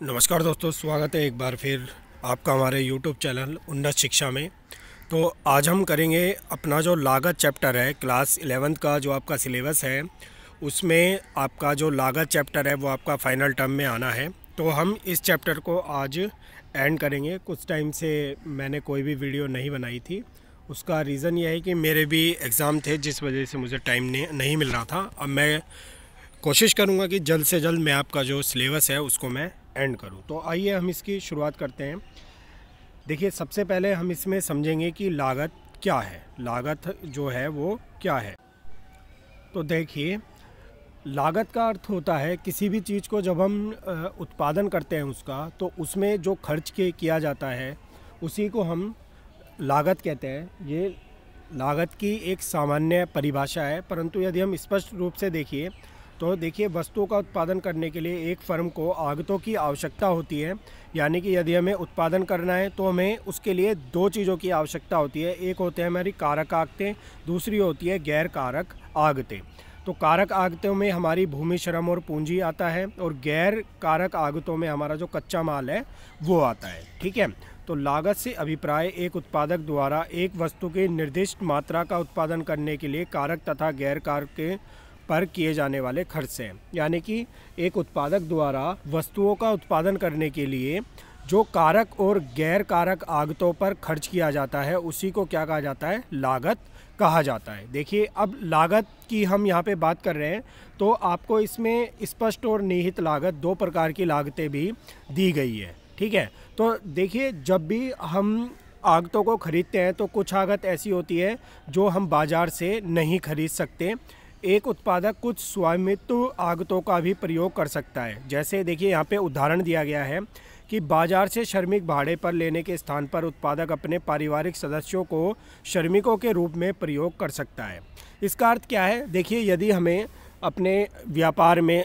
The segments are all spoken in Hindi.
नमस्कार दोस्तों, स्वागत है एक बार फिर आपका हमारे YouTube चैनल उन्नत शिक्षा में। तो आज हम करेंगे अपना जो लागत चैप्टर है, क्लास 11th का जो आपका सिलेबस है उसमें आपका जो लागत चैप्टर है वो आपका फाइनल टर्म में आना है। तो हम इस चैप्टर को आज एंड करेंगे। कुछ टाइम से मैंने कोई भी वीडियो नहीं बनाई थी, उसका रीज़न ये है कि मेरे भी एग्ज़ाम थे जिस वजह से मुझे टाइम नहीं मिल रहा था। अब मैं कोशिश करूँगा कि जल्द से जल्द मैं आपका जो सिलेबस है उसको मैं एंड करूं। तो आइए हम इसकी शुरुआत करते हैं। देखिए, सबसे पहले हम इसमें समझेंगे कि लागत क्या है, लागत जो है वो क्या है। तो देखिए, लागत का अर्थ होता है किसी भी चीज़ को जब हम उत्पादन करते हैं उसका, तो उसमें जो खर्च किया जाता है उसी को हम लागत कहते हैं। ये लागत की एक सामान्य परिभाषा है, परंतु यदि हम स्पष्ट रूप से देखिए तो देखिए, वस्तुओं का उत्पादन करने के लिए एक फर्म को आगतों की आवश्यकता होती है। यानी कि यदि हमें उत्पादन करना है तो हमें उसके लिए दो चीज़ों की आवश्यकता होती है। एक होते हैं हमारी कारक आगतें, दूसरी होती है गैर कारक आगतें। तो कारक आगतों में हमारी भूमि, श्रम और पूंजी आता है, और गैर कारक आगतों में हमारा जो कच्चा माल है वो आता है। ठीक है। तो लागत से अभिप्राय एक उत्पादक द्वारा एक वस्तु की निर्दिष्ट मात्रा का उत्पादन करने के लिए कारक तथा गैर कारक पर किए जाने वाले खर्च से। यानी कि एक उत्पादक द्वारा वस्तुओं का उत्पादन करने के लिए जो कारक और गैर कारक आगतों पर खर्च किया जाता है उसी को क्या कहा जाता है, लागत कहा जाता है। देखिए, अब लागत की हम यहाँ पे बात कर रहे हैं तो आपको इसमें स्पष्ट और निहित लागत, दो प्रकार की लागतें भी दी गई है। ठीक है। तो देखिए, जब भी हम आगतों को खरीदते हैं तो कुछ आगत ऐसी होती है जो हम बाज़ार से नहीं खरीद सकते। एक उत्पादक कुछ स्वामित्व आगतों का भी प्रयोग कर सकता है। जैसे देखिए, यहाँ पे उदाहरण दिया गया है कि बाजार से श्रमिक भाड़े पर लेने के स्थान पर उत्पादक अपने पारिवारिक सदस्यों को श्रमिकों के रूप में प्रयोग कर सकता है। इसका अर्थ क्या है? देखिए, यदि हमें अपने व्यापार में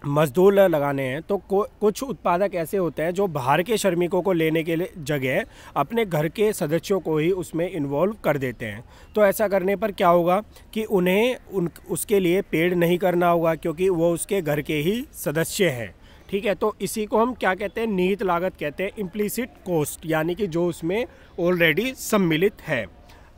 मजदूर लगाने हैं तो कुछ उत्पादक ऐसे होते हैं जो बाहर के श्रमिकों को लेने के लिए जगह अपने घर के सदस्यों को ही उसमें इन्वॉल्व कर देते हैं। तो ऐसा करने पर क्या होगा कि उन्हें उसके लिए पेड नहीं करना होगा, क्योंकि वो उसके घर के ही सदस्य हैं। ठीक है। तो इसी को हम क्या कहते हैं, निहित लागत कहते हैं, इम्प्लिसिट कॉस्ट, यानी कि जो उसमें ऑलरेडी सम्मिलित है।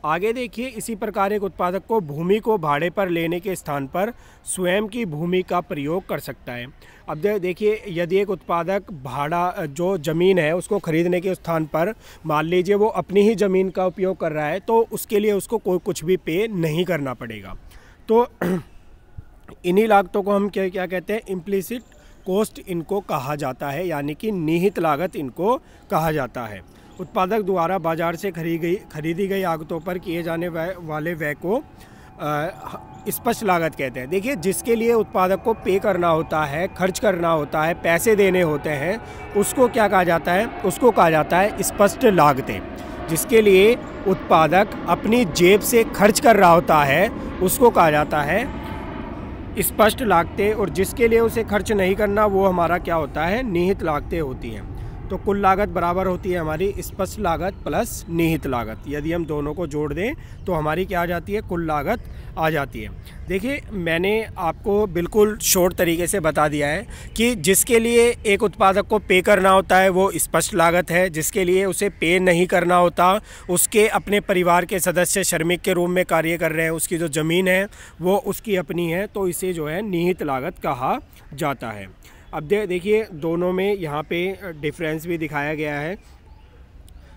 आगे देखिए, इसी प्रकार एक उत्पादक को भूमि को भाड़े पर लेने के स्थान पर स्वयं की भूमि का प्रयोग कर सकता है। अब देखिए, यदि एक उत्पादक भाड़ा जो ज़मीन है उसको खरीदने के स्थान पर मान लीजिए वो अपनी ही ज़मीन का उपयोग कर रहा है, तो उसके लिए उसको कोई कुछ भी पे नहीं करना पड़ेगा। तो इन्हीं लागतों को हम क्या कहते हैं, इम्प्लिसिट कॉस्ट इनको कहा जाता है, यानी कि निहित लागत इनको कहा जाता है। उत्पादक द्वारा बाजार से खरीदी गई आगतों पर किए जाने वाले व्यय को स्पष्ट लागत कहते हैं। देखिए, जिसके लिए उत्पादक को पे करना होता है, खर्च करना होता है, पैसे देने होते हैं, उसको क्या कहा जाता है, उसको कहा जाता है स्पष्ट लागतें। जिसके लिए उत्पादक अपनी जेब से खर्च कर रहा होता है उसको कहा जाता है स्पष्ट लागतें, और जिसके लिए उसे खर्च नहीं करना वो हमारा क्या होता है, निहित लागतें होती हैं। तो कुल लागत बराबर होती है हमारी स्पष्ट लागत प्लस निहित लागत। यदि हम दोनों को जोड़ दें तो हमारी क्या आ जाती है, कुल लागत आ जाती है। देखिए, मैंने आपको बिल्कुल शॉर्ट तरीके से बता दिया है कि जिसके लिए एक उत्पादक को पे करना होता है वो स्पष्ट लागत है, जिसके लिए उसे पे नहीं करना होता, उसके अपने परिवार के सदस्य श्रमिक के रूप में कार्य कर रहे हैं, उसकी जो ज़मीन है वो उसकी अपनी है, तो इसे जो है निहित लागत कहा जाता है। अब देखिए, दोनों में यहाँ पे डिफरेंस भी दिखाया गया है।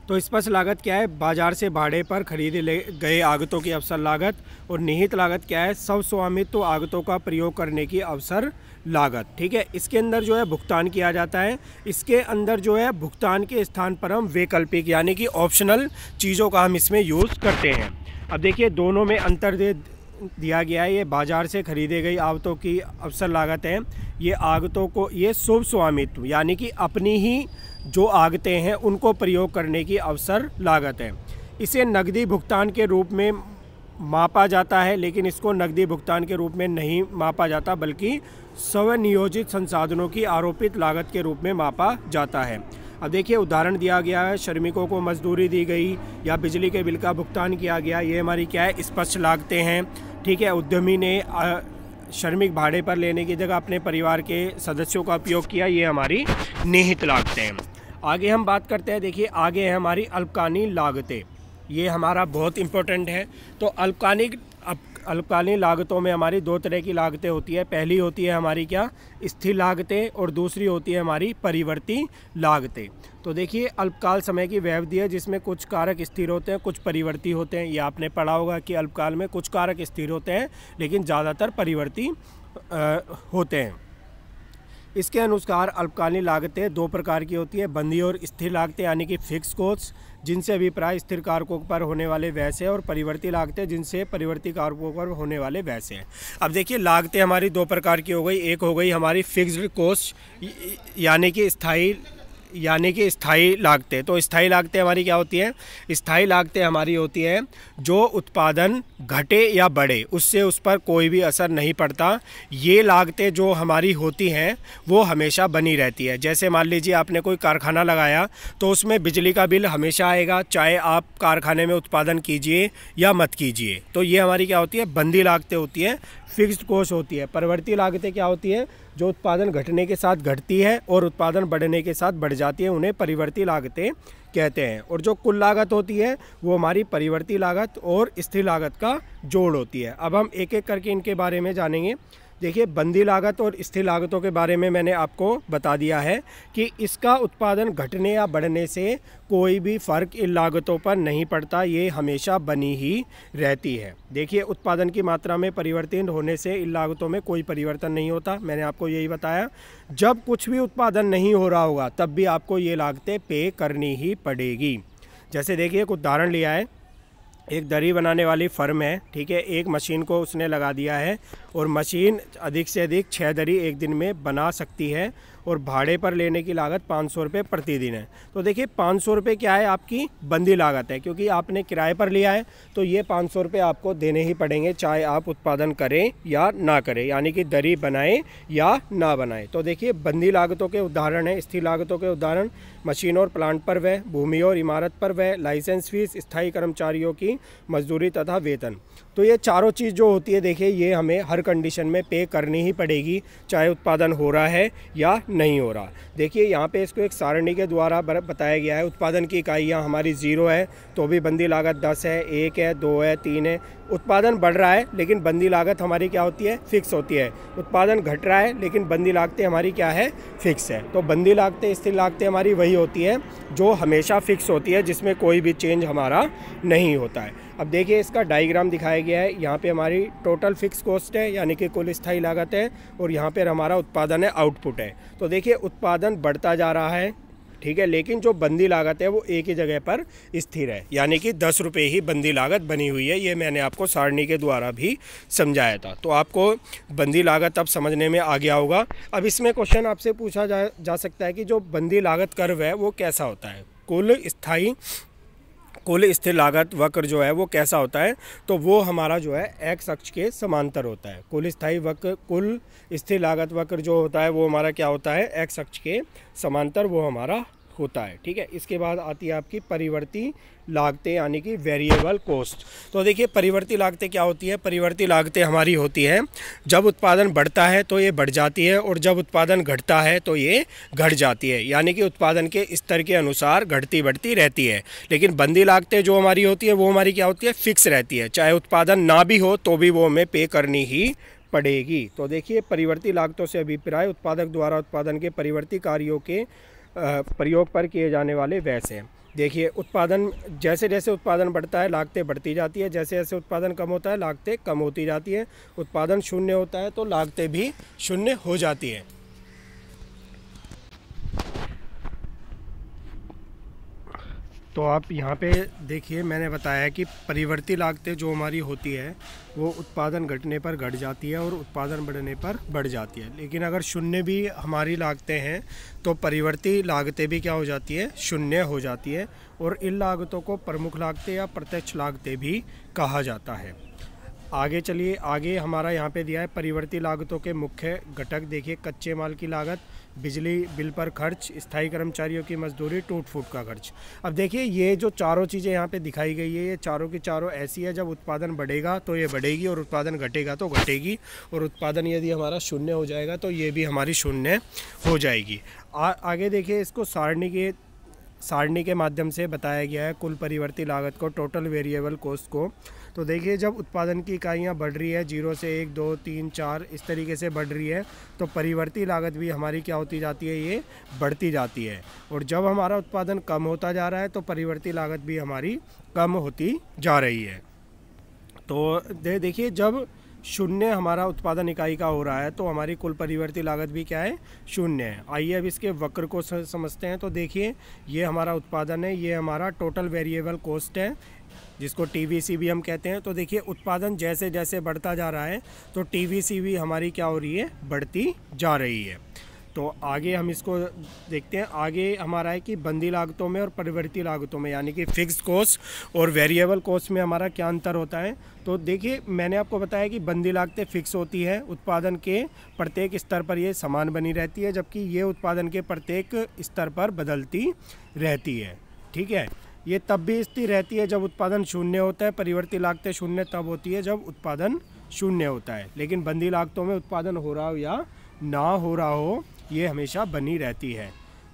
तो स्पष्ट लागत क्या है, बाजार से भाड़े पर खरीदे गए आगतों की अवसर लागत, और निहित लागत क्या है, सब स्वामित्व आगतों का प्रयोग करने की अवसर लागत। ठीक है। इसके अंदर जो है भुगतान किया जाता है, इसके अंदर जो है भुगतान के स्थान पर हम वैकल्पिक यानी कि ऑप्शनल चीज़ों का हम इसमें यूज़ करते हैं। अब देखिए, दोनों में अंतर दिया गया है। ये बाजार से खरीदे गई आगतों की अवसर लागत है, ये आगतों को, ये शुभ स्वामित्व यानी कि अपनी ही जो आगतें हैं उनको प्रयोग करने की अवसर लागत है। इसे नकदी भुगतान के रूप में मापा जाता है, लेकिन इसको नकदी भुगतान के रूप में नहीं मापा जाता, बल्कि स्वनियोजित संसाधनों की आरोपित लागत के रूप में मापा जाता है। अब देखिए, उदाहरण दिया गया है, श्रमिकों को मजदूरी दी गई या बिजली के बिल का भुगतान किया गया, ये हमारी क्या है, स्पष्ट लागतें हैं। ठीक है। उद्यमी ने श्रमिक भाड़े पर लेने की जगह अपने परिवार के सदस्यों का उपयोग किया, ये हमारी निहित लागतें हैं। आगे हम बात करते हैं, देखिए आगे है हमारी अल्पकालीन लागतें। ये हमारा बहुत इम्पोर्टेंट है। तो अल्पकालीन लागतों में हमारी दो तरह की लागतें होती है। पहली होती है हमारी क्या, स्थिर लागतें, और दूसरी होती है हमारी परिवर्ती लागतें। तो देखिए अल्पकाल समय की वह अवधि है जिसमें कुछ कारक स्थिर होते हैं, कुछ परिवर्ती होते हैं। ये आपने पढ़ा होगा कि अल्पकाल में कुछ कारक स्थिर होते हैं लेकिन ज़्यादातर परिवर्ती होते हैं। इसके अनुसार अल्पकालीन लागतें दो प्रकार की होती है, बंधी और स्थिर लागतें यानी कि फिक्स कॉस्ट, जिनसे अभिप्राय स्थिर कारकों पर होने वाले व्यय से, और परिवर्ती लागतें जिनसे परिवर्ती कारकों पर होने वाले व्यय से। अब देखिए लागतें हमारी दो प्रकार की हो गई। एक हो गई हमारी फिक्स्ड कॉस्ट यानी कि स्थायी लागतें। तो स्थायी लागतें हमारी क्या होती हैं, स्थायी लागतें हमारी होती हैं जो उत्पादन घटे या बढ़े उससे उस पर कोई भी असर नहीं पड़ता। ये लागतें जो हमारी होती हैं वो हमेशा बनी रहती है। जैसे मान लीजिए आपने कोई कारखाना लगाया तो उसमें बिजली का बिल हमेशा आएगा, चाहे आप कारखाने में उत्पादन कीजिए या मत कीजिए। तो ये हमारी क्या होती है, बंदी लागतें होती हैं, फिक्स्ड कॉस्ट होती है। परिवर्ती लागतें क्या होती हैं, जो उत्पादन घटने के साथ घटती है और उत्पादन बढ़ने के साथ बढ़ जाती है, उन्हें परिवर्ती लागतें कहते हैं। और जो कुल लागत होती है वो हमारी परिवर्ती लागत और स्थिर लागत का जोड़ होती है। अब हम एक एक करके इनके बारे में जानेंगे। देखिए बंदी लागत और स्थिर लागतों के बारे में मैंने आपको बता दिया है कि इसका उत्पादन घटने या बढ़ने से कोई भी फ़र्क इन लागतों पर नहीं पड़ता, ये हमेशा बनी ही रहती है। देखिए उत्पादन की मात्रा में परिवर्तन होने से इन लागतों में कोई परिवर्तन नहीं होता। मैंने आपको यही बताया, जब कुछ भी उत्पादन नहीं हो रहा होगा तब भी आपको ये लागतें पे करनी ही पड़ेगी। जैसे देखिए एक उदाहरण लिया है, एक दरी बनाने वाली फर्म है, ठीक है, एक मशीन को उसने लगा दिया है और मशीन अधिक से अधिक 6 दरी एक दिन में बना सकती है और भाड़े पर लेने की लागत 500 रुपये प्रतिदिन है। तो देखिए 500 रुपये क्या है, आपकी बंदी लागत है, क्योंकि आपने किराए पर लिया है तो ये 500 रुपये आपको देने ही पड़ेंगे, चाहे आप उत्पादन करें या ना करें, यानी कि दरी बनाएं या ना बनाएं। तो देखिए बंदी लागतों के उदाहरण है, स्थिर लागतों के उदाहरण मशीन और प्लांट पर व्यय, भूमि और इमारत पर व्यय, लाइसेंस फीस, स्थायी कर्मचारियों की मजदूरी तथा वेतन। तो ये चारों चीज़ जो होती है देखिए ये हमें हर कंडीशन में पे करनी ही पड़ेगी, चाहे उत्पादन हो रहा है या नहीं हो रहा। देखिए यहाँ पे इसको एक सारणी के द्वारा बताया गया है। उत्पादन की इकाइयाँ हमारी 0 है तो भी बंदी लागत 10 है, 1 है, 2 है, 3 है। उत्पादन बढ़ रहा है लेकिन बंदी लागत हमारी क्या होती है, फिक्स होती है। उत्पादन घट रहा है लेकिन बंदी लागतें हमारी क्या है, फिक्स है। तो बंदी लागतें, स्थिर लागतें हमारी वही होती है जो हमेशा फिक्स होती है, जिसमें कोई भी चेंज हमारा नहीं होता है। अब देखिए इसका डायग्राम दिखाया गया है। यहाँ पे हमारी टोटल फिक्स कॉस्ट है यानी कि कुल स्थायी लागत है, और यहाँ पर हमारा उत्पादन है, आउटपुट है। तो देखिए उत्पादन बढ़ता जा रहा है, ठीक है, लेकिन जो बंदी लागत है वो एक ही जगह पर स्थिर है, यानी कि 10 रुपये ही बंदी लागत बनी हुई है। ये मैंने आपको सारणी के द्वारा भी समझाया था। तो आपको बंदी लागत अब समझने में आ गया होगा। अब इसमें क्वेश्चन आपसे पूछा जा सकता है कि जो बंदी लागत कर्व है वो कैसा होता है, कुल स्थिर लागत वक्र जो है वो कैसा होता है। तो वो हमारा जो है एक्स अक्ष के समांतर होता है। कुल स्थिर लागत वक्र जो होता है वो हमारा क्या होता है, एक्स अक्ष के समांतर वो हमारा होता है, ठीक है। इसके बाद आती है आपकी परिवर्ती लागतें यानी कि वेरिएबल कॉस्ट। तो देखिए परिवर्ती लागतें क्या होती है, परिवर्ती लागतें हमारी होती हैं जब उत्पादन बढ़ता है तो ये बढ़ जाती है और जब उत्पादन घटता है तो ये घट जाती है, यानी कि उत्पादन के स्तर के अनुसार घटती बढ़ती रहती है। लेकिन बंदी लागतें जो हमारी होती है वो हमारी क्या होती है, फिक्स रहती है, चाहे उत्पादन ना भी हो तो भी वो हमें पे करनी ही पड़ेगी। तो देखिए परिवर्ती लागतों से अभिप्राय उत्पादक द्वारा उत्पादन के परिवर्ती कार्यों के प्रयोग पर किए जाने वाले व्यय से। देखिए उत्पादन जैसे जैसे उत्पादन बढ़ता है लागतें बढ़ती जाती है, जैसे जैसे उत्पादन कम होता है लागतें कम होती जाती है। उत्पादन शून्य होता है तो लागतें भी शून्य हो जाती हैं। तो आप यहाँ पे देखिए मैंने बताया कि परिवर्ती लागतें जो हमारी होती है वो उत्पादन घटने पर घट जाती है और उत्पादन बढ़ने पर बढ़ जाती है। लेकिन अगर शून्य भी हमारी लागतें हैं तो परिवर्ती लागतें भी क्या हो जाती है, शून्य हो जाती है। और इन लागतों को प्रमुख लागतें या प्रत्यक्ष लागतें भी कहा जाता है। आगे चलिए, आगे हमारा यहाँ पे दिया है परिवर्ती लागतों के मुख्य घटक। देखिए, कच्चे माल की लागत, बिजली बिल पर खर्च, स्थायी कर्मचारियों की मजदूरी, टूट फूट का खर्च। अब देखिए, ये जो चारों चीज़ें यहाँ पे दिखाई गई है, ये चारों की चारों ऐसी है, जब उत्पादन बढ़ेगा तो ये बढ़ेगी और उत्पादन घटेगा तो घटेगी, और उत्पादन यदि हमारा शून्य हो जाएगा तो ये भी हमारी शून्य हो जाएगी। आगे देखिए, इसको सारणी के माध्यम से बताया गया है कुल परिवर्ती लागत को, टोटल वेरिएबल कॉस्ट को। तो देखिए, जब उत्पादन की इकाइयाँ बढ़ रही है 0 से 1, 2, 3, 4 इस तरीके से बढ़ रही है, तो परिवर्ती लागत भी हमारी क्या होती जाती है, ये बढ़ती जाती है। और जब हमारा उत्पादन कम होता जा रहा है तो परिवर्ती लागत भी हमारी कम होती जा रही है। तो देखिए, जब शून्य हमारा उत्पादन इकाई का हो रहा है तो हमारी कुल परिवर्ती लागत भी क्या है, शून्य है। आइए अब इसके वक्र को समझते हैं। तो देखिए, ये हमारा उत्पादन है, ये हमारा टोटल वेरिएबल कॉस्ट है, जिसको टीवीसी भी हम कहते हैं। तो देखिए, उत्पादन जैसे जैसे बढ़ता जा रहा है तो टीवीसी भी हमारी क्या हो रही है, बढ़ती जा रही है। तो आगे हम इसको देखते हैं। आगे हमारा है कि बंदी लागतों में और परिवर्ती लागतों में, यानी कि फिक्स्ड कॉस्ट और वेरिएबल कॉस्ट में हमारा क्या अंतर होता है। तो देखिए, मैंने आपको बताया कि बंदी लागतें फिक्स होती है, उत्पादन के प्रत्येक स्तर पर ये समान बनी रहती है, जबकि ये उत्पादन के प्रत्येक स्तर पर बदलती रहती है। ठीक है, ये तब भी स्थिर रहती है जब उत्पादन शून्य होता है। परिवर्ती लागतें शून्य तब होती है जब उत्पादन शून्य होता है, लेकिन बंदी लागतों में उत्पादन हो रहा हो या ना हो रहा हो, ये हमेशा बनी रहती है।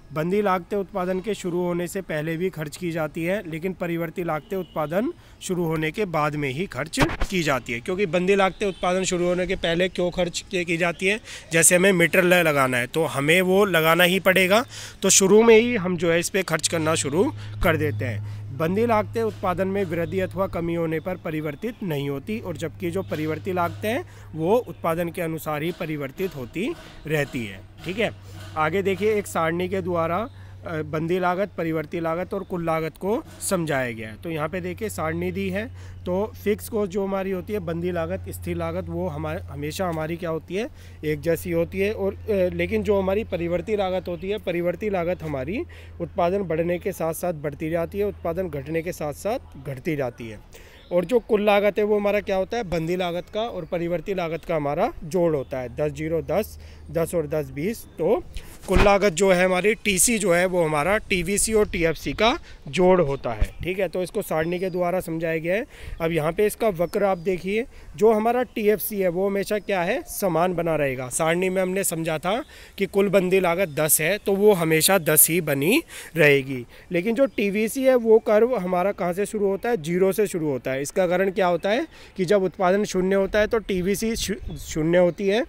बंदी लागतें उत्पादन के शुरू होने से पहले भी खर्च की जाती है, लेकिन परिवर्ती लागतें उत्पादन शुरू होने के बाद में ही खर्च की जाती है। क्योंकि बंदी लागतें उत्पादन शुरू होने के पहले क्यों खर्च की जाती है, जैसे हमें मीटर लगाना है तो हमें वो लगाना ही पड़ेगा, तो शुरू में ही हम जो है इस पर खर्च करना शुरू कर देते हैं। बंदी लागतें उत्पादन में वृद्धि अथवा कमी होने पर परिवर्तित नहीं होती, और जबकि जो परिवर्ती लागतें हैं वो उत्पादन के अनुसार ही परिवर्तित होती रहती है। ठीक है, आगे देखिए, एक सारणी के द्वारा बंदी लागत, परिवर्ती लागत और कुल लागत को समझाया गया है। तो यहाँ पे देखिए, सारणी दी है। तो फिक्स कॉस्ट जो हमारी होती है, बंदी लागत, स्थिर लागत, वो हमेशा हमारी क्या होती है, एक जैसी होती है। और लेकिन जो हमारी परिवर्ती लागत होती है, परिवर्ती लागत हमारी उत्पादन बढ़ने के साथ साथ बढ़ती जाती है, उत्पादन घटने के साथ साथ घटती जाती है। और जो कुल लागत है वो हमारा क्या होता है, बंदी लागत का और परिवर्ती लागत का हमारा जोड़ होता है। 10 0 10, 10 और 10 20। तो कुल लागत जो है हमारी, टीसी जो है वो हमारा टीवीसी और टीएफसी का जोड़ होता है। ठीक है, तो इसको सारणी के द्वारा समझाया गया है। अब यहाँ पे इसका वक्र आप देखिए, जो हमारा टीएफसी है वो हमेशा क्या है, समान बना रहेगा। सारणी में हमने समझा था कि कुल बंदी लागत 10 है, तो वो हमेशा 10 ही बनी रहेगी। लेकिन जो टीवीसी है वो कर्व हमारा कहाँ से शुरू होता है, 0 से शुरू होता है। इसका कारण क्या होता है कि जब उत्पादन शून्य होता है तो टीवीसी शून्य होती है,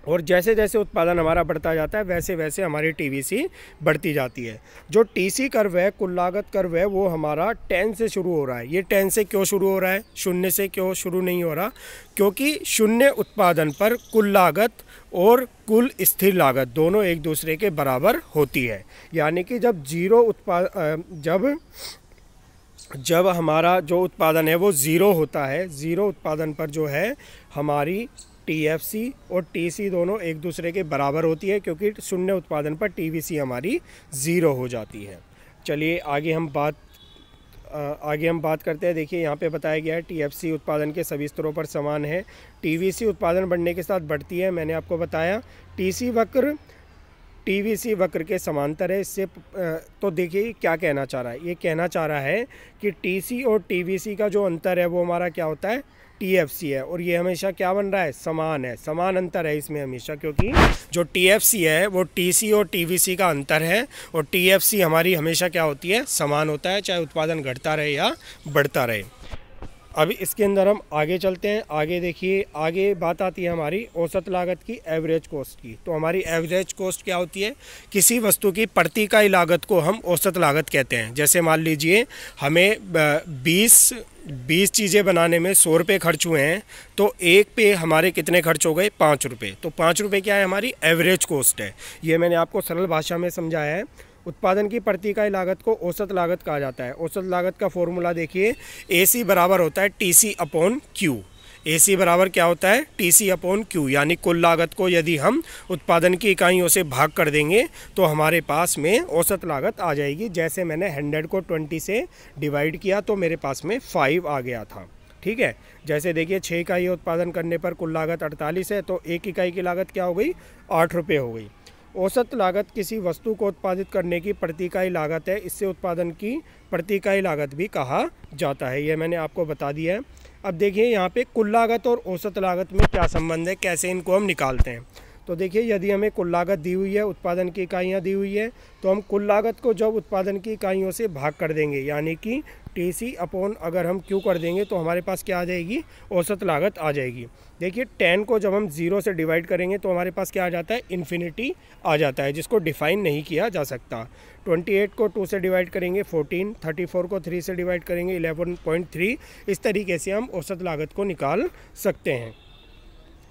और जैसे जैसे उत्पादन हमारा बढ़ता जाता है वैसे वैसे हमारी टीवीसी बढ़ती जाती है। जो टीसी कर्व है, कुल लागत कर्व है, वो हमारा 10 से शुरू हो रहा है। ये 10 से क्यों शुरू हो रहा है, शून्य से क्यों शुरू नहीं हो रहा, क्योंकि शून्य उत्पादन पर कुल लागत और कुल स्थिर लागत दोनों एक दूसरे के बराबर होती है। यानी कि जब हमारा जो उत्पादन है वो ज़ीरो होता है, ज़ीरो उत्पादन पर जो है हमारी टीएफसी और टीसी दोनों एक दूसरे के बराबर होती है, क्योंकि शून्य उत्पादन पर टीवीसी हमारी ज़ीरो हो जाती है। चलिए आगे हम बात करते हैं। देखिए, यहाँ पे बताया गया है टीएफसी उत्पादन के सभी स्तरों पर समान है, टीवीसी उत्पादन बढ़ने के साथ बढ़ती है। मैंने आपको बताया टीसी वक्र टीवीसी वक्र के समांतर है। इससे तो देखिए क्या कहना चाह रहा है, ये कहना चाह रहा है कि टीसी और टीवीसी का जो अंतर है वो हमारा क्या होता है, टीएफसी है। और ये हमेशा क्या बन रहा है, समान है, समान अंतर है इसमें हमेशा, क्योंकि जो टीएफसी है वो टीसी और टीवीसी का अंतर है, और टीएफसी हमारी हमेशा क्या होती है, समान होता है, चाहे उत्पादन घटता रहे या बढ़ता रहे। अभी इसके अंदर हम आगे चलते हैं। आगे देखिए, आगे बात आती है हमारी औसत लागत की, एवरेज कॉस्ट की। तो हमारी एवरेज कॉस्ट क्या होती है, किसी वस्तु की प्रति इकाई लागत को हम औसत लागत कहते हैं। जैसे मान लीजिए हमें 20 चीज़ें बनाने में 100 रुपये खर्च हुए हैं, तो एक पे हमारे कितने खर्च हो गए, 5 रुपये। तो 5 रुपये क्या है, हमारी एवरेज कॉस्ट है। ये मैंने आपको सरल भाषा में समझाया है। उत्पादन की प्रति इकाई लागत को औसत लागत कहा जाता है। औसत लागत का फॉर्मूला देखिए, AC बराबर होता है TC/Q। AC बराबर क्या होता है, TC/Q, यानी कुल लागत को यदि हम उत्पादन की इकाइयों से भाग कर देंगे तो हमारे पास में औसत लागत आ जाएगी। जैसे मैंने 100 को 20 से डिवाइड किया तो मेरे पास में 5 आ गया था। ठीक है। जैसे देखिए 6 इकाई उत्पादन करने पर कुल लागत 48 है, तो 1 इकाई की लागत क्या हो गई, 8 रुपये हो गई। औसत लागत किसी वस्तु को उत्पादित करने की प्रति इकाई लागत है, इससे उत्पादन की प्रति इकाई लागत भी कहा जाता है। ये मैंने आपको बता दिया है। अब देखिए यहाँ पे कुल लागत और औसत लागत में क्या संबंध है, कैसे इनको हम निकालते हैं। तो देखिए यदि हमें कुल लागत दी हुई है, उत्पादन की इकाइयाँ दी हुई है, तो हम कुल लागत को जब उत्पादन की इकाइयों से भाग कर देंगे, यानी कि TC अपॉन अगर हम Q कर देंगे तो हमारे पास क्या आ जाएगी, औसत लागत आ जाएगी। देखिए 10 को जब हम 0 से डिवाइड करेंगे तो हमारे पास क्या आ जाता है, इन्फिनिटी आ जाता है, जिसको डिफाइन नहीं किया जा सकता। 28 को 2 से डिवाइड करेंगे 14, 34 को 3 से डिवाइड करेंगे 11.3। इस तरीके से हम औसत लागत को निकाल सकते हैं।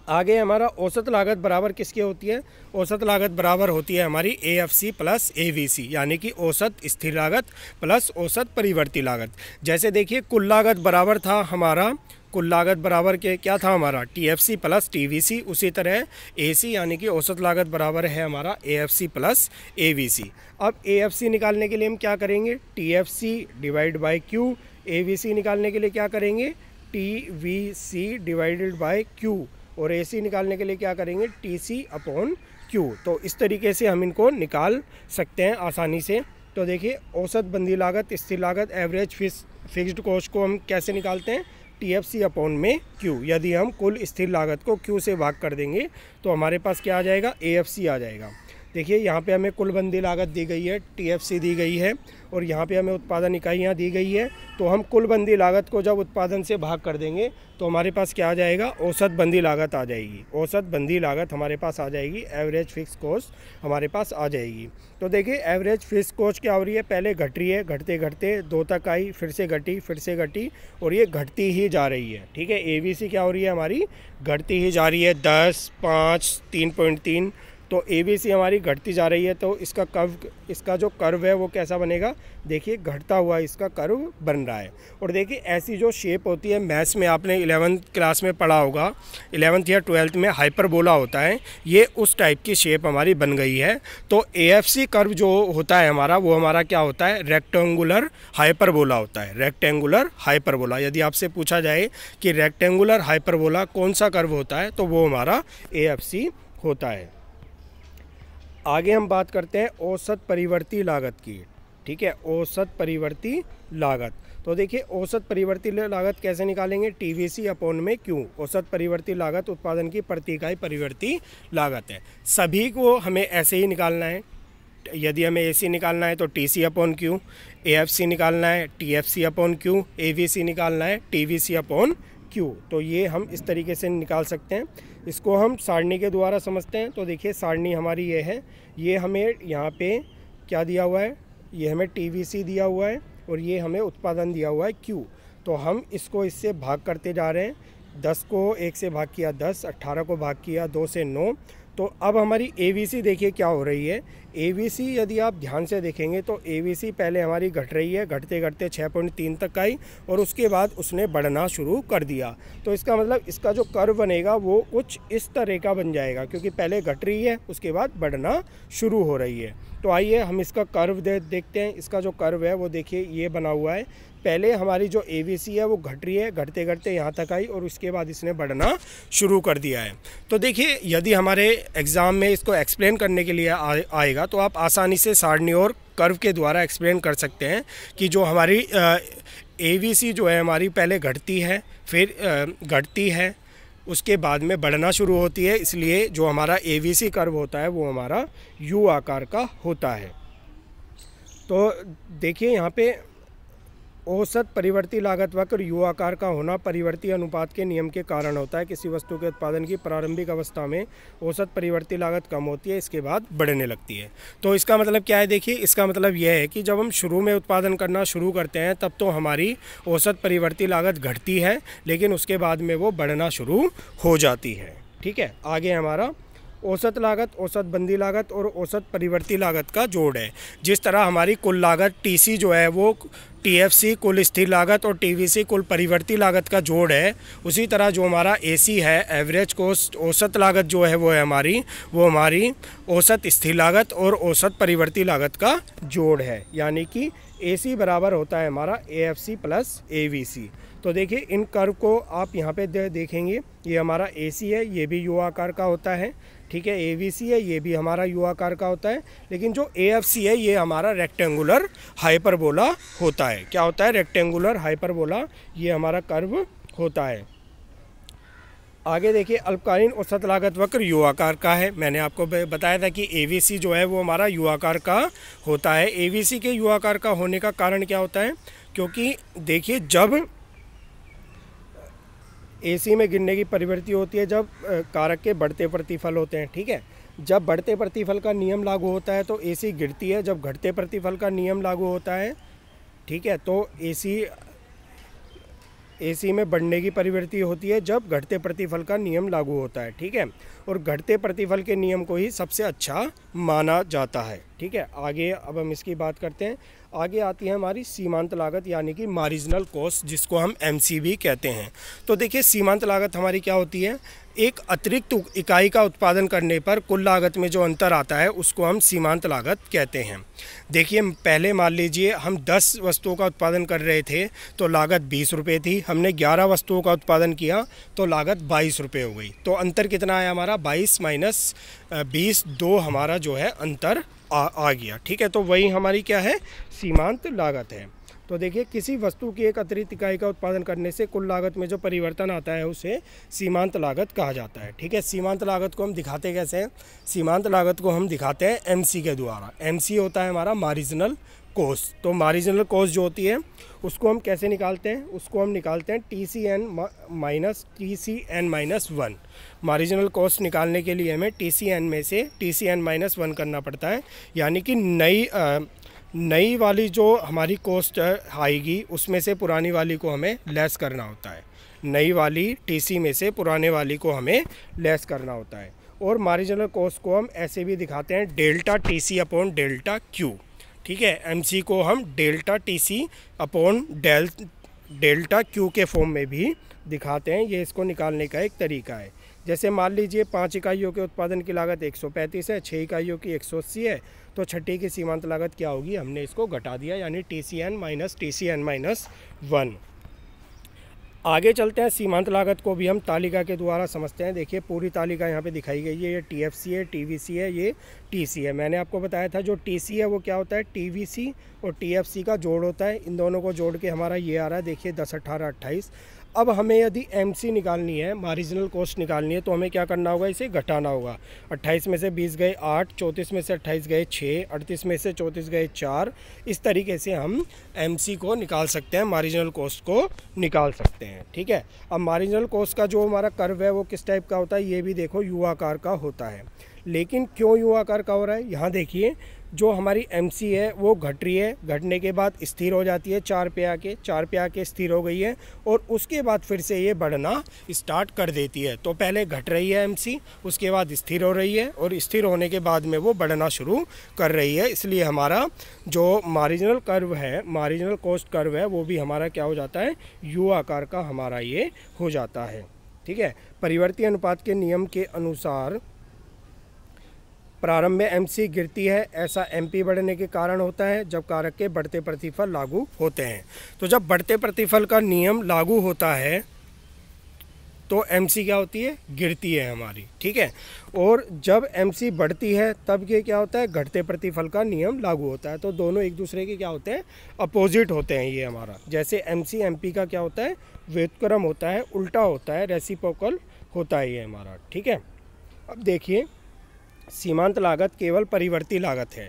आगे हमारा औसत लागत बराबर किसकी होती है, औसत लागत बराबर होती है हमारी AFC प्लस AVC, यानी कि औसत स्थिर लागत प्लस औसत परिवर्ती लागत। जैसे देखिए कुल लागत बराबर था हमारा, कुल लागत बराबर के क्या था हमारा, TFC प्लस TVC। उसी तरह AC यानी कि औसत लागत बराबर है हमारा AFC प्लस AVC। अब AFC निकालने के लिए हम क्या करेंगे, TFC divide by Q। AVC निकालने के लिए क्या करेंगे, TVC डिवाइडेड बाई Q। और AC निकालने के लिए क्या करेंगे, TC अपॉन Q। तो इस तरीके से हम इनको निकाल सकते हैं आसानी से। तो देखिए औसत बंदी लागत, स्थिर लागत, एवरेज फिक्स्ड कॉस्ट को हम कैसे निकालते हैं, TFC अपॉन में Q। यदि हम कुल स्थिर लागत को Q से भाग कर देंगे तो हमारे पास क्या आ जाएगा, AFC आ जाएगा। देखिए यहाँ पे हमें कुल बंदी लागत दी गई है, TFC दी गई है, और यहाँ पे हमें उत्पादन इकाइयाँ दी गई है। तो हम कुल बंदी लागत को जब उत्पादन से भाग कर देंगे तो हमारे पास क्या आ जाएगा, औसत बंदी लागत आ जाएगी। औसत बंदी लागत हमारे पास आ जाएगी, एवरेज फिक्स कॉस्ट हमारे पास आ जाएगी। तो देखिए एवरेज फिक्स कॉस्ट क्या हो रही है, पहले घट रही है, घटते घटते 2 तक आई, फिर से घटी, फिर से घटी, और ये घटती ही जा रही है। ठीक है, AVC क्या हो रही है हमारी, घटती ही जा रही है, 10, 5, 3.3। तो AVC हमारी घटती जा रही है, तो इसका जो कर्व है वो कैसा बनेगा, देखिए घटता हुआ इसका कर्व बन रहा है। और देखिए ऐसी जो शेप होती है, मैथ्स में आपने 11th क्लास में पढ़ा होगा, 11th या 12th में हाइपरबोला होता है, ये उस टाइप की शेप हमारी बन गई है। तो AFC कर्व जो होता है हमारा, वो हमारा क्या होता है, रेक्टेंगुलर हाइपरबोला होता है, रेक्टेंगुलर हाइपरबोला। यदि आपसे पूछा जाए कि रेक्टेंगुलर हाइपरबोला कौन सा कर्व होता है, तो वो हमारा AFC होता है। आगे हम बात करते हैं औसत परिवर्ती लागत की। ठीक है, औसत परिवर्ती लागत। तो देखिए औसत परिवर्ती लागत कैसे निकालेंगे, TVC अपॉन में Q। औसत परिवर्ती लागत उत्पादन की प्रति इकाई परिवर्ती लागत है। सभी को हमें ऐसे ही निकालना है। यदि हमें AC निकालना है तो TC अपॉन Q, AFC निकालना है TFC अपॉन Q, AVC निकालना है TVC अपॉन Q। तो ये हम इस तरीके से निकाल सकते हैं। इसको हम सारणी के द्वारा समझते हैं। तो देखिए सारणी हमारी ये है, ये हमें यहाँ पे क्या दिया हुआ है, ये हमें TVC दिया हुआ है और ये हमें उत्पादन दिया हुआ है Q। तो हम इसको इससे भाग करते जा रहे हैं। 10 को 1 से भाग किया 10, 18 को भाग किया 2 से 9। तो अब हमारी AVC देखिए क्या हो रही है। AVC यदि आप ध्यान से देखेंगे तो AVC पहले हमारी घट रही है, घटते घटते 6.3 तक आई और उसके बाद उसने बढ़ना शुरू कर दिया। तो इसका मतलब इसका जो कर्व बनेगा वो कुछ इस तरह का बन जाएगा, क्योंकि पहले घट रही है उसके बाद बढ़ना शुरू हो रही है। तो आइए हम इसका कर्व देखते हैं। इसका जो कर्व है वो देखिए ये बना हुआ है। पहले हमारी जो AVC है वो घट रही है, घटते घटते यहाँ तक आई और उसके बाद इसने बढ़ना शुरू कर दिया है। तो देखिए यदि हमारे एग्ज़ाम में इसको एक्सप्लेन करने के लिए आएगा तो आप आसानी से सारणी और कर्व के द्वारा एक्सप्लेन कर सकते हैं कि जो हमारी AVC जो है हमारी पहले घटती है, फिर घटती है, उसके बाद में बढ़ना शुरू होती है। इसलिए जो हमारा AVC कर्व होता है वो हमारा U आकार का होता है। तो देखिए यहाँ पे औसत परिवर्ती लागत वक्र U आकार का होना परिवर्ती अनुपात के नियम के कारण होता है। किसी वस्तु के उत्पादन की प्रारंभिक अवस्था में औसत परिवर्ती लागत कम होती है, इसके बाद बढ़ने लगती है। तो इसका मतलब क्या है, देखिए इसका मतलब यह है कि जब हम शुरू में उत्पादन करना शुरू करते हैं तब तो हमारी औसत परिवर्ती लागत घटती है, लेकिन उसके बाद में वो बढ़ना शुरू हो जाती है। ठीक है, आगे हमारा औसत लागत, औसत बंदी लागत और औसत परिवर्ती लागत का जोड़ है। जिस तरह हमारी कुल लागत TC जो है वो TFC कुल स्थिर लागत और TVC कुल परिवर्ती लागत का जोड़ है, उसी तरह जो हमारा AC है एवरेज कॉस्ट, औसत लागत जो है वो है वो हमारी औसत स्थिर लागत और औसत परिवर्ती लागत का जोड़ है। यानी कि AC बराबर होता है हमारा AFC प्लस AVC। तो देखिए इन कर्व को आप यहाँ पे देखेंगे, ये हमारा AC है, ये भी यू आकार का होता है, ठीक है। AVC है, ये भी हमारा यू आकार का होता है, लेकिन जो AFC है ये हमारा रेक्टेंगुलर हाइपरबोला होता है। क्या होता है? रेक्टेंगुलर हाइपरबोला, ये हमारा कर्व होता है। आगे देखिए अल्पकालीन औसत लागत वक्र यू आकार का है। मैंने आपको बताया था कि AVC जो है वो हमारा यू आकार का होता है। AVC के यू आकार का होने का कारण क्या होता है? क्योंकि देखिए जब AC में गिरने की प्रवृत्ति होती है, जब कारक के बढ़ते प्रतिफल होते हैं, ठीक है। जब बढ़ते प्रतिफल का नियम लागू होता है तो AC गिरती है, जब घटते प्रतिफल का नियम लागू होता है, ठीक है, तो AC में बढ़ने की प्रवृत्ति होती है जब घटते प्रतिफल का नियम लागू होता है, ठीक है। और घटते प्रतिफल के नियम को ही सबसे अच्छा माना जाता है, ठीक है। आगे अब हम इसकी बात करते हैं। आगे आती है हमारी सीमांत लागत यानी कि मार्जिनल कॉस्ट, जिसको हम MCV कहते हैं। तो देखिए सीमांत लागत हमारी क्या होती है? एक अतिरिक्त इकाई का उत्पादन करने पर कुल लागत में जो अंतर आता है उसको हम सीमांत लागत कहते हैं। देखिए पहले मान लीजिए हम 10 वस्तुओं का उत्पादन कर रहे थे तो लागत 20 रुपये थी, हमने 11 वस्तुओं का उत्पादन किया तो लागत 22 रुपये हो गई। तो अंतर कितना आया हमारा? 22 माइनस 20, 2 हमारा जो है अंतर आ गया, ठीक है। तो वही हमारी क्या है? सीमांत लागत है। तो देखिए किसी वस्तु की एक अतिरिक्त इकाई का उत्पादन करने से कुल लागत में जो परिवर्तन आता है उसे सीमांत लागत कहा जाता है, ठीक है। सीमांत लागत को हम दिखाते कैसे हैं? सीमांत लागत को हम दिखाते हैं MC के द्वारा। MC होता है हमारा मार्जिनल कॉस्ट। तो मार्जिनल कॉस्ट जो होती है उसको हम कैसे निकालते हैं? उसको हम निकालते हैं TCN माइनस 1। मार्जिनल कॉस्ट निकालने के लिए हमें TCN में से TCN माइनस 1 करना पड़ता है, यानी कि नई वाली जो हमारी कॉस्ट आएगी उसमें से पुरानी वाली को हमें लेस करना होता है। नई वाली TC में से पुराने वाली को हमें लेस करना होता है। और मार्जिनल कॉस्ट को हम ऐसे भी दिखाते हैं delta TC upon delta Q, ठीक है। MC को हम delta TC upon delta Q के फॉर्म में भी दिखाते हैं। ये इसको निकालने का एक तरीका है। जैसे मान लीजिए 5 इकाइयों के उत्पादन की लागत 135 है, 6 इकाइयों की 180 है, तो छठी की सीमांत लागत क्या होगी? हमने इसको घटा दिया, यानी TCN माइनस 1। आगे चलते हैं। सीमांत लागत को भी हम तालिका के द्वारा समझते हैं। देखिए पूरी तालिका यहाँ पे दिखाई गई है। ये TFC है, TVC है, ये TC है। मैंने आपको बताया था जो TC है वो क्या होता है? TVC और TFC का जोड़ होता है। इन दोनों को जोड़ के हमारा ये आ रहा है, देखिए 10, 18, 28। अब हमें यदि MC निकालनी है, मार्जिनल कॉस्ट निकालनी है, तो हमें क्या करना होगा? इसे घटाना होगा। 28 में से 20 गए 8, 34 में से 28 गए 6, 38 में से 34 गए 4। इस तरीके से हम MC को निकाल सकते हैं, मार्जिनल कॉस्ट को निकाल सकते हैं, ठीक है। अब मार्जिनल कॉस्ट का जो हमारा कर्व है वो किस टाइप का होता है? ये भी देखो यू आकार का होता है। लेकिन क्यों यू आकार का हो रहा है? यहाँ देखिए जो हमारी MC है वो घट रही है, घटने के बाद स्थिर हो जाती है 4 पे आके स्थिर हो गई है, और उसके बाद फिर से ये बढ़ना स्टार्ट कर देती है। तो पहले घट रही है MC, उसके बाद स्थिर हो रही है, और स्थिर होने के बाद में वो बढ़ना शुरू कर रही है। इसलिए हमारा जो मार्जिनल कर्व है, मार्जिनल कॉस्ट कर्व है, वो भी हमारा क्या हो जाता है? यू आकार का हमारा ये हो जाता है, ठीक है। परिवर्ती अनुपात के नियम के अनुसार प्रारंभ में MC गिरती है, ऐसा MP बढ़ने के कारण होता है जब कारक के बढ़ते प्रतिफल लागू होते हैं। तो जब बढ़ते प्रतिफल का नियम लागू होता है तो MC क्या होती है? गिरती है हमारी, ठीक है। और जब MC बढ़ती है तब ये क्या होता है? घटते प्रतिफल का नियम लागू होता है। तो दोनों एक दूसरे के क्या होते हैं? अपोजिट होते हैं ये हमारा। जैसे MC MP का क्या होता है? व्युत्क्रम होता है, उल्टा होता है, रेसिप्रोकल होता है ये हमारा, ठीक है। अब देखिए सीमांत लागत केवल परिवर्ती लागत है।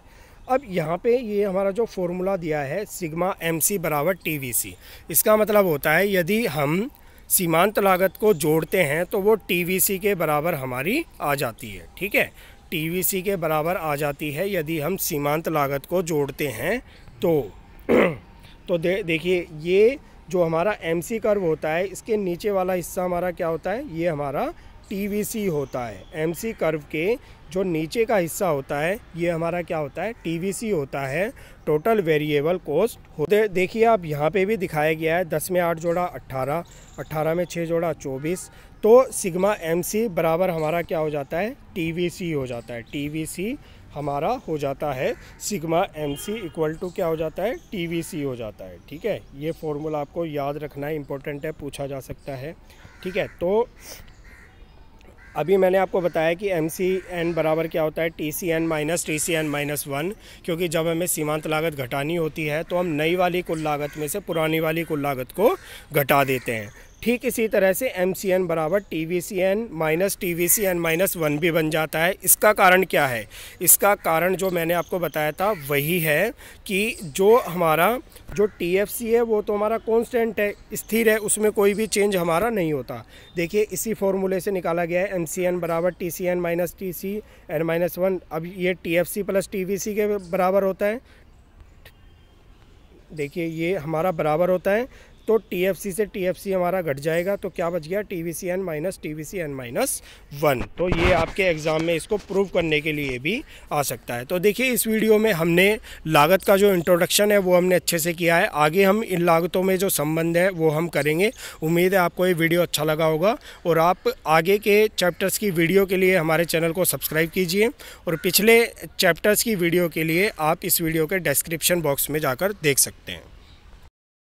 अब यहाँ पे ये हमारा जो फॉर्मूला दिया है सिग्मा MC बराबर TVC, इसका मतलब होता है यदि हम सीमांत लागत को जोड़ते हैं तो वो TVC के बराबर हमारी आ जाती है, ठीक है। TVC के बराबर आ जाती है यदि हम सीमांत लागत को जोड़ते हैं तो देखिए ये जो हमारा MC कर्व होता है इसके नीचे वाला हिस्सा हमारा क्या होता है? ये हमारा TVC होता है। MC कर्व के जो नीचे का हिस्सा होता है ये हमारा क्या होता है? TVC होता है, टोटल वेरिएबल कॉस्ट होते। देखिए आप यहाँ पे भी दिखाया गया है 10 में 8 जोड़ा 18, 18 में 6 जोड़ा 24। तो सिग्मा MC बराबर हमारा क्या हो जाता है? TVC हो जाता है। TVC हमारा हो जाता है सिग्मा MC इक्वल टू क्या हो जाता है, TVC हो जाता है। ठीक है, ये फॉर्मूला आपको याद रखना है, इंपॉर्टेंट है, पूछा जा सकता है। ठीक है, तो अभी मैंने आपको बताया कि MCN बराबर क्या होता है, TCN माइनस TCN माइनस 1, क्योंकि जब हमें सीमांत लागत घटानी होती है तो हम नई वाली कुल लागत में से पुरानी वाली कुल लागत को घटा देते हैं। ठीक इसी तरह से MCN बराबर TVCN माइनस TVCN माइनस 1 भी बन जाता है। इसका कारण क्या है, इसका कारण जो मैंने आपको बताया था वही है कि जो हमारा जो TFC है वो तो हमारा कांस्टेंट है, स्थिर है, उसमें कोई भी चेंज हमारा नहीं होता। देखिए इसी फॉर्मूले से निकाला गया है MCN बराबर TCN माइनस TCN माइनस 1। अब ये TFC प्लस TVC के बराबर होता है। देखिए ये हमारा बराबर होता है, तो TFC से TFC हमारा घट जाएगा, तो क्या बच गया, TVCN माइनस TVCN माइनस 1। तो ये आपके एग्ज़ाम में इसको प्रूव करने के लिए भी आ सकता है। तो देखिए इस वीडियो में हमने लागत का जो इंट्रोडक्शन है वो हमने अच्छे से किया है। आगे हम इन लागतों में जो संबंध है वो हम करेंगे। उम्मीद है आपको ये वीडियो अच्छा लगा होगा, और आप आगे के चैप्टर्स की वीडियो के लिए हमारे चैनल को सब्सक्राइब कीजिए, और पिछले चैप्टर्स की वीडियो के लिए आप इस वीडियो के डिस्क्रिप्शन बॉक्स में जाकर देख सकते हैं।